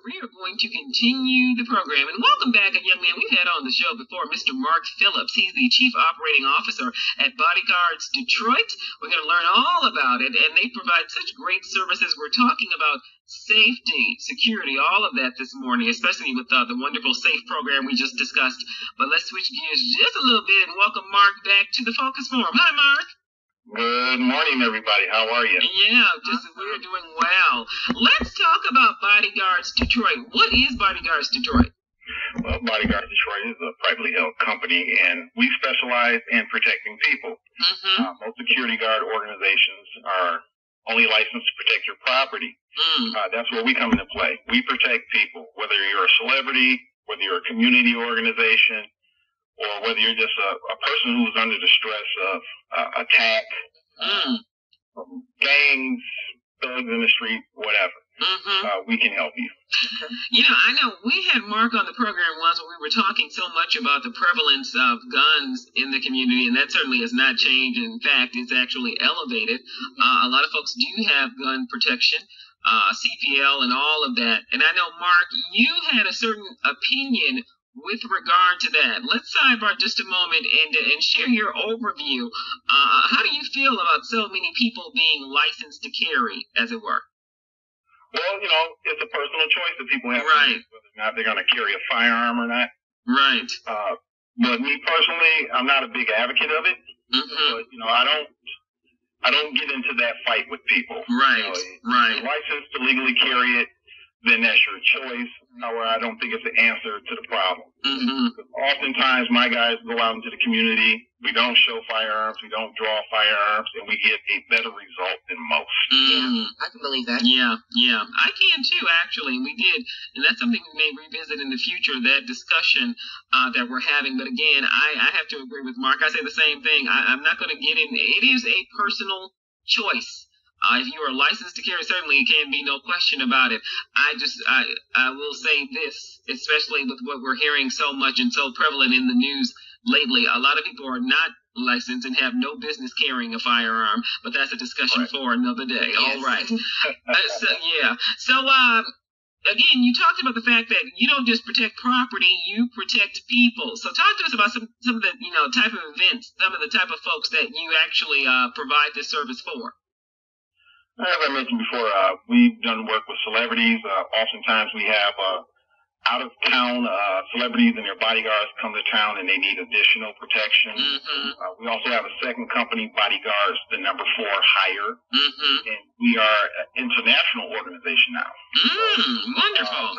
we are going to continue the program. And welcome back, a young man we've had on the show before, Mr. Mark Phillips. He's the Chief Operating Officer at Bodyguards Detroit. We're going to learn all about it, and they provide such great services. We're talking about safety, security, all of that this morning, especially with the wonderful SAFE program we just discussed. But let's switch gears just a little bit and welcome Mark back to the Focus Forum. Hi, Mark. Good morning, everybody. How are you? Yeah, we're doing well. Let's talk about Bodyguards Detroit. What is Bodyguards Detroit? Well, Bodyguards Detroit is a privately held company, and we specialize in protecting people. Most security guard organizations are only licensed to protect your property. That's where we come into play. We protect people, whether you're a celebrity, whether you're a community organization, or whether you're just a person who's under the stress of attack, gangs, thugs in the street, whatever. We can help you. You know, I know we had Mark on the program once when we were talking so much about the prevalence of guns in the community, and that certainly has not changed. In fact, it's actually elevated. A lot of folks do have gun protection, CPL and all of that. And I know, Mark, you had a certain opinion with regard to that. Let's sidebar just a moment and share your overview. How do you feel about so many people being licensed to carry, as it were? Well, you know, it's a personal choice that people have to Right. make, whether or not they're going to carry a firearm or not. Right. But me personally, I'm not a big advocate of it. But, you know, I don't get into that fight with people. Right. You know, Right. if you're licensed to legally carry it, then that's your choice. However, I don't think it's the answer to the problem. Oftentimes, my guys go out into the community. We don't show firearms. We don't draw firearms, and we get a better result than most. Yeah, I can believe that. Yeah. I can too, actually. We did. And that's something we may revisit in the future, that discussion that we're having. But again, I have to agree with Mark. I say the same thing. I'm not going to get in. It is a personal choice. If you are licensed to carry, certainly it can be no question about it. I will say this, especially with what we're hearing so much and so prevalent in the news lately. A lot of people are not licensed and have no business carrying a firearm, but that's a discussion for another day. Yes. All right. So again, you talked about the fact that you don't just protect property, you protect people. So talk to us about some of the, type of events, some of the type of folks that you actually provide this service for. As I mentioned before, we've done work with celebrities. Oftentimes we have out-of-town celebrities and their bodyguards come to town and they need additional protection. We also have a second company, Bodyguards, the number 4 Hire. And we are an international organization now. Wonderful.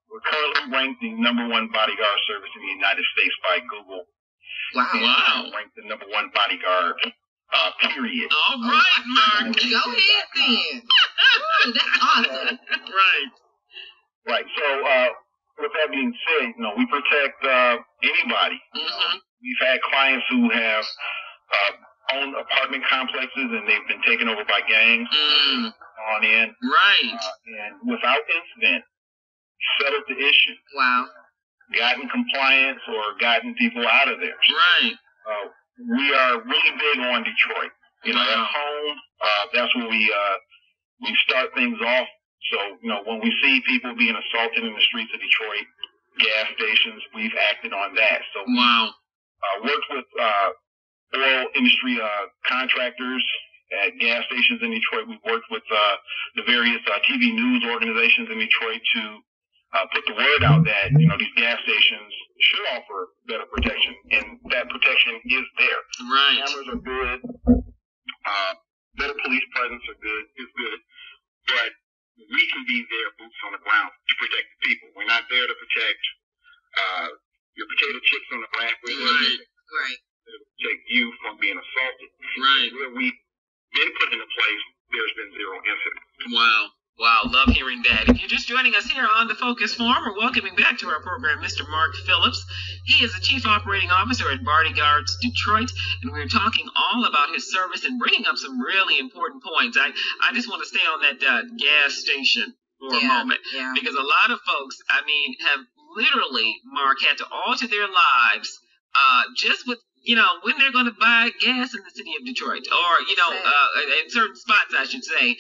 We're currently ranked the number 1 bodyguard service in the United States by Google. Wow. And ranked the number 1 bodyguard, period. All right, Mark. Go ahead then. Ooh, that's awesome. Right. So, with that being said, we protect anybody. We've had clients who have owned apartment complexes and they've been taken over by gangs. On in. Right. And without incident, settled the issue. Wow. Gotten compliance or gotten people out of there. Right. We are really big on Detroit. At home, that's where we start things off. So, when we see people being assaulted in the streets of Detroit, gas stations, we've acted on that. So we worked with oil industry contractors at gas stations in Detroit. We've worked with the various TV news organizations in Detroit to put the word out that, these gas stations should offer better protection, and that protection is there. Right. Cameras are good. Better police presence is good. But we can be there, boots on the ground, to protect the people. We're not there to protect your potato chips on the ground. We're there to protect you from being assaulted. Right. Where we've been put into place, there's been 0 incidents. Wow, love hearing that. If you're just joining us here on the Focus Forum, we're welcoming back to our program Mr. Mark Phillips. He is the Chief Operating Officer at Bodyguards Detroit, and we're talking all about his service and bringing up some really important points. I just want to stay on that gas station for a moment, because a lot of folks, have literally, Mark, had to alter their lives just with, when they're going to buy gas in the city of Detroit, or, in certain spots, I should say,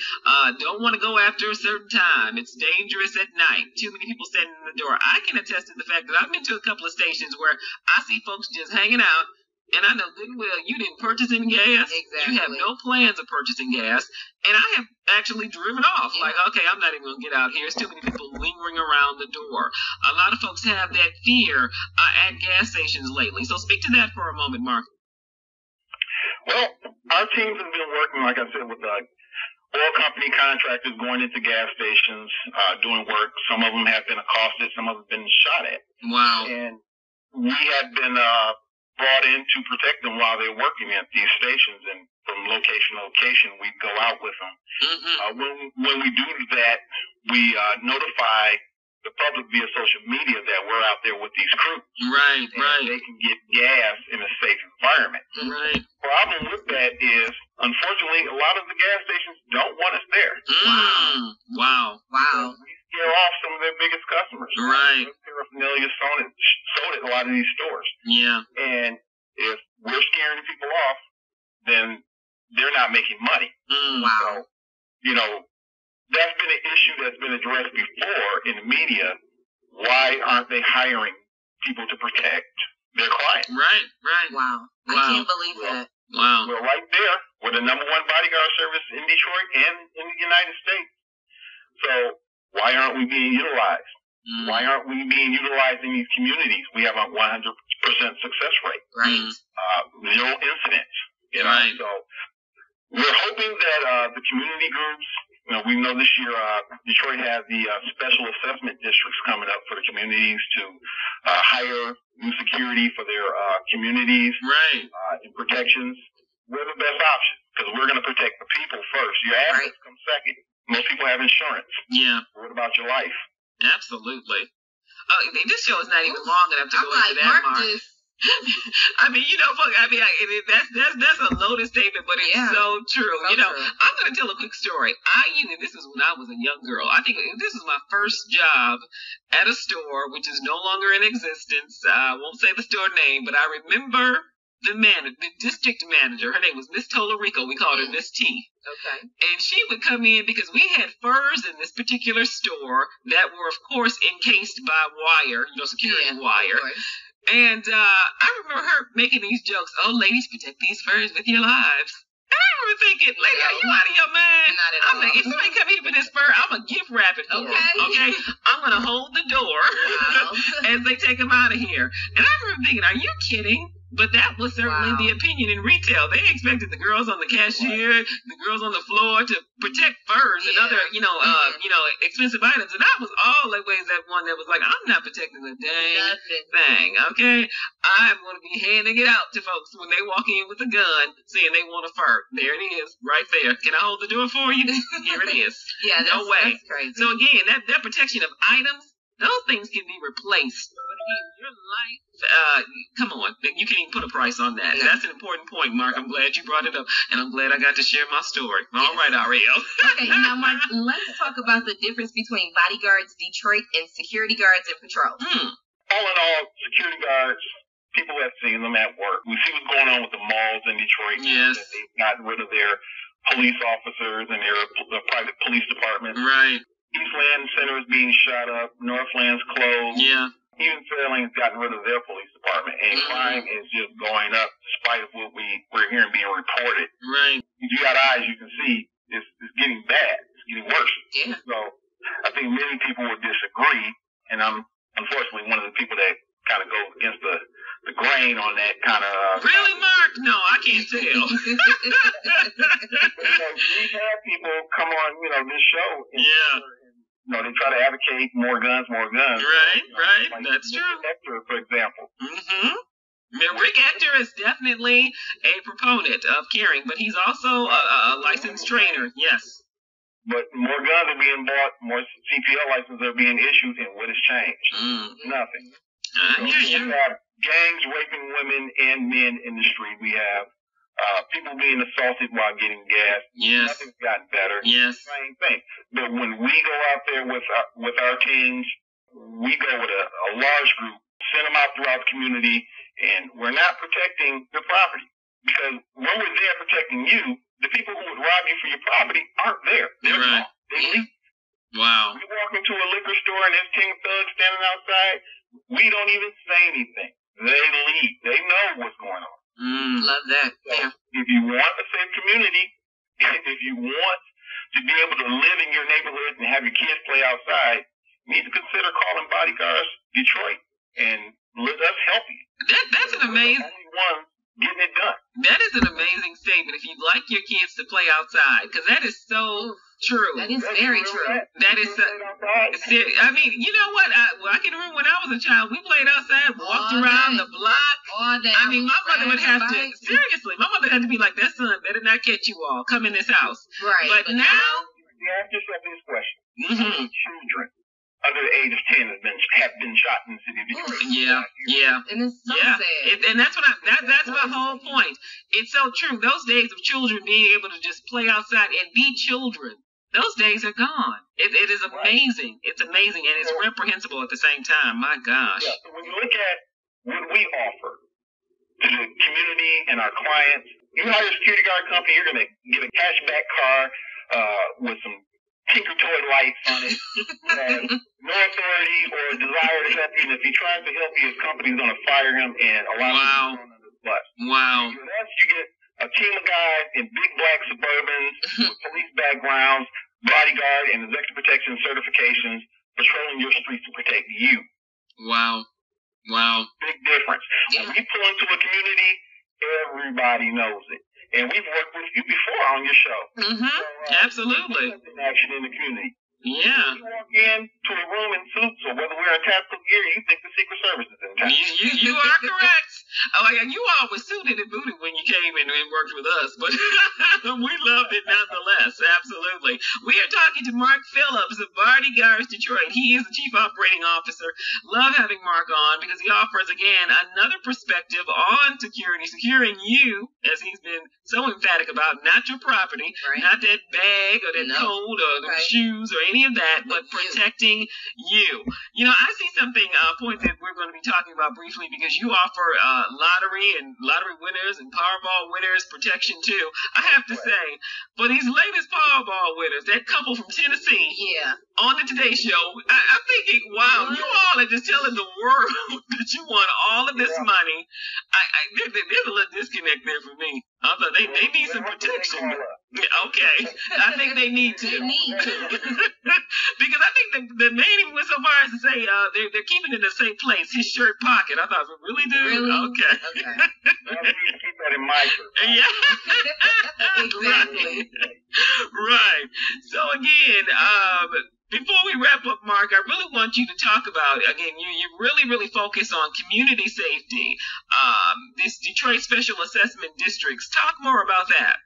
don't want to go after a certain time. It's dangerous at night. Too many people standing in the door. I can attest to the fact that I've been to a couple of stations where I see folks just hanging out, and I know good and well you didn't purchase any gas. Exactly. You have no plans of purchasing gas. And I have actually driven off. Yeah. Like, okay, I'm not even going to get out here. There's too many people lingering around the door. A lot of folks have that fear at gas stations lately. So speak to that for a moment, Mark. Well, our teams have been working, like I said, with the oil company contractors going into gas stations, doing work. Some of them have been accosted. Some of them have been shot at. Wow. And we have been brought in to protect them while they're working at these stations, and from location to location, we go out with them. Mm-hmm. When we do that, we notify the public via social media that we're out there with these crews. Right, and right. they can get gas in a safe environment. Right. Problem with that is, unfortunately, a lot of the gas stations don't want us there. Wow. We scare off some of their biggest customers. Right. Paraphernalia sold at a lot of these stores. Yeah. And if we're scaring people off, then they're not making money. Wow. So, that's been an issue that's been addressed before in the media. Why aren't they hiring people to protect their clients? Right. Wow. I can't believe that. Wow. We're right there. We're the #1 bodyguard service in Detroit and in the United States. So why aren't we being utilized? Why aren't we being utilized in these communities? We have a 100% success rate. Right. 0 incidents. Right. So we're hoping that the community groups, we know this year Detroit has the special assessment districts coming up for the communities to hire new security for their communities. Right. And protections. We're the best option because we're going to protect the people first. Your assets come second. Most people have insurance. Yeah. What about your life? Absolutely. This show is not even long enough to go into that, Mark. I mean, that's a loaded statement, but it's so true. So true. I'm going to tell a quick story. This was when I was a young girl. I think this was my first job at a store, which is no longer in existence. I won't say the store name, but I remember the district manager. Her name was Miss Tolerico. We called her Miss T. Okay. And she would come in because we had furs in this particular store that were, of course, encased by wire, security wire. And I remember her making these jokes. Oh, ladies, protect these furs with your lives. And I remember thinking, lady, are you out of your mind? Not at all. I'm like, if somebody come in for this fur, I'm going to gift wrap it for them. Okay? I'm going to hold the door as they take them out of here. And I remember thinking, are you kidding? But that was certainly the opinion in retail. They expected the girls on the cashier, the girls on the floor to protect furs and other, expensive items. And I was always that one that was like, I'm not protecting a dang thing, okay? I'm going to be handing it out to folks when they walk in with a gun saying they want a fur. There it is, right there. Can I hold the door for you? Here it is. No way. That's crazy. So again, that protection of items, those things can be replaced. But again, your life, come on, you can't even put a price on that. That's an important point, Mark. I'm glad you brought it up, and I'm glad I got to share my story. All right, Ariel. Okay, now, Mark, let's talk about the difference between bodyguards Detroit and security guards in patrol. All in all, security guards, people have seen them at work. We see what's going on with the malls in Detroit. Yes. That they've gotten rid of their police officers and their private police departments. Right. Eastland Center is being shut up. Northland's closed. Yeah. Even Fairlane's gotten rid of their police department. And crime is just going up despite of what we're hearing being reported. Right. If you got eyes, you can see it's getting bad. It's getting worse. Yeah. So I think many people would disagree. And I'm unfortunately one of the people that kind of goes against the grain on that kind of. Really, Mark? No, I can't tell. We've had people come on, this show. And, they try to advocate more guns. Right. Like That's true. Hector, for example. Rick Hector is definitely a proponent of carrying, but he's also a licensed trainer. Yes. But more guns are being bought, more CPL licenses are being issued, and what has changed? Nothing. I hear you. We have gangs raping women and men in the street. We have people being assaulted while getting gas. Yes. Nothing's gotten better. Yes. Same thing. But when we go out there with our teams, we go with a large group, send them out throughout the community, And we're not protecting the property. Because when we're there protecting you, the people who would rob you for your property aren't there. They're Right. gone. They leave. Wow. We walk into a liquor store and there's 10 thugs standing outside. We don't even say anything. They leave. They know what's going on. Love that. So Yeah. if you want a safe community, if you want to be able to live in your neighborhood and have your kids play outside, you need to consider calling Bodyguards Detroit and let us help you. That's an amazing. We're the only ones getting it done. That is an amazing statement. If you'd like your kids to play outside, because that is so true. That is very true. That is. I mean, you know what? I can remember when I was a child, we played outside, walked All around day. the block. All day. I mean, my mother would have to, seriously, my mother had to be like, that son better not catch you all. Come in this house. Right. But now, You ask yourself this question. mhm. Children under the age of 10 have been shot in the city of Detroit. yeah. And it's so Yeah, sad. and that's that's my whole point. It's so true. Those days of children being able to just play outside and be children, those days are gone. It is amazing. It's amazing, and it's reprehensible at the same time. My gosh. Yeah. So when you look at what we offer to the community and our clients, you hire a security guard company, you're going to get a cashback car with some Tinker Toy lights on it. No authority or desire to help you. And if he tries to help you, his company's going to fire him and allow him to go under the bus. Wow. With us, you get a team of guys in big black Suburbans with police backgrounds, bodyguard and executive protection certifications, patrolling your streets to protect you. Wow. Big difference. When we pull into a community, everybody knows it. And we've worked with you before on your show. Mhm. Absolutely. Action in the community. Yeah. You walk into a room in suits, or whether we're in tactical gear, you think the Secret Service is in town. You are correct. Oh, yeah, you all were suited and booted when you came in and worked with us, but we loved it nonetheless. Absolutely. We are talking to Mark Phillips of Bodyguards Detroit. He is the Chief Operating Officer. Love having Mark on because he offers, again, another perspective on security, securing you, as he's been so emphatic about, not your property, Right. not that bag or that coat or the shoes or any of that, but protecting you. You know, I see something, point that we're going to be talking about briefly because you offer lottery and lottery winners and Powerball winners protection too. I have to say, for these latest Powerball winners, that couple from Tennessee, on the Today Show, I'm thinking, wow, you all are just telling the world that you won all of this money. There's a little disconnect there for me. I thought they need some protection. Okay, I think they need to. Because I think the man even went so far as to say they're keeping it in the same place, his shirt pocket. I thought, really, dude? Really? Okay. Keep that in mind. Yeah. Exactly. Right. So again, before we wrap up, Mark, I really want you to talk about, again, you really focus on community safety, this Detroit Special Assessment Districts. Talk more about that.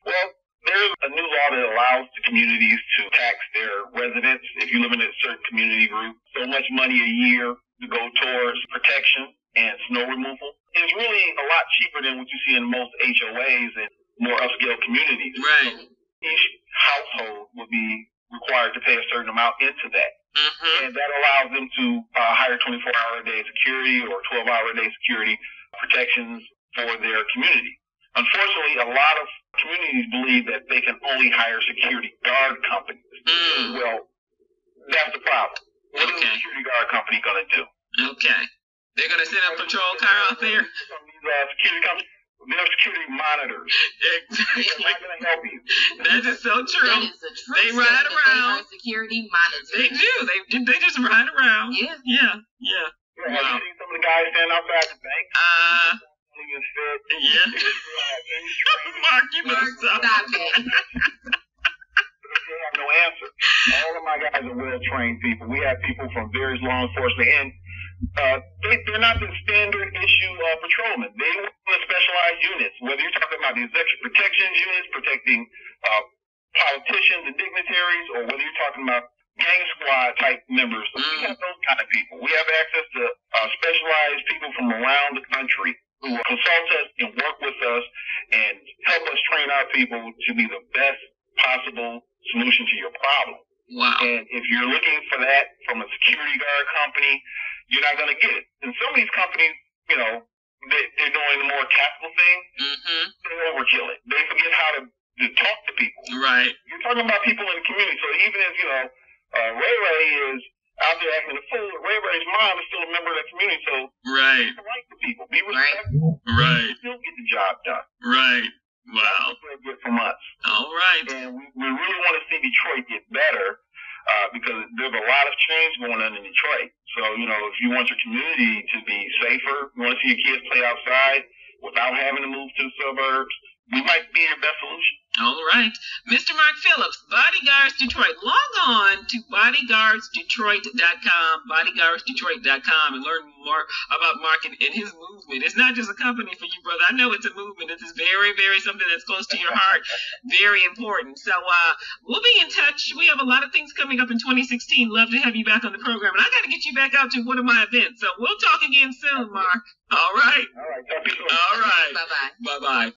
Well, there's a new law that allows the communities to tax their residents if you live in a certain community group. So much money a year to go towards protection and snow removal. It's really a lot cheaper than what you see in most HOAs and more upscale communities. Right. Each household would be required to pay a certain amount into that. Mm-hmm. And that allows them to hire 24-hour-a-day security or 12-hour-a-day security protections for their community. Unfortunately, a lot of communities believe that they can only hire security guard companies. Well, that's the problem. What is a security guard company going to do? Okay. They're going to send a patrol car out there? Security companies, they're security monitors. Exactly. They're not going to help you. That is so true. That is the truth. They ride around. They are security monitors. They do. They just ride around. Yeah. Yeah. Have you seen some of the guys stand outside the bank? Yeah. Mark, you better stop. Stop it. They have no answer. All of my guys are well-trained people. We have people from various law enforcement, and they're not the standard issue patrolmen. They work in specialized units, whether you're talking about the executive protection units protecting politicians and dignitaries, or whether you're talking about gang squad type members. We have those kind of people. We have access to specialized people from around the country who will consult us and work with us and help us train our people to be the best possible solution to your problem. Wow. And if you're looking for that from a security guard company, you're not going to get it. And some of these companies you know, they're doing the more tactical thing. Mm-hmm. They overkill it. They forget how to talk to people. Right. You're talking about people in the community. So even if, you know, Ray Ray is out there acting a fool, Ray Ray's mom is still a member of the community. So right. Be polite to people. Be respectful. Right. Still get the job done. Right. Wow. That's what they get from us. All right. And we really want to see Detroit get better because there's a lot of change going on in Detroit. So, you know, if you want your community to be safer, you want to see your kids play outside without having to move to the suburbs, we might be your best solution. All right. Mr. Mark Phillips, Bodyguards Detroit. Log on to bodyguardsdetroit.com, bodyguardsdetroit.com, and learn more about Mark and his movement. It's not just a company for you, brother. I know it's a movement. It's very, very something that's close to your heart. Very important. So we'll be in touch. We have a lot of things coming up in 2016. Love to have you back on the program. And I got to get you back out to one of my events. So we'll talk again soon, Mark. All right. All right. Talk to you soon. All right. Bye-bye. Bye-bye.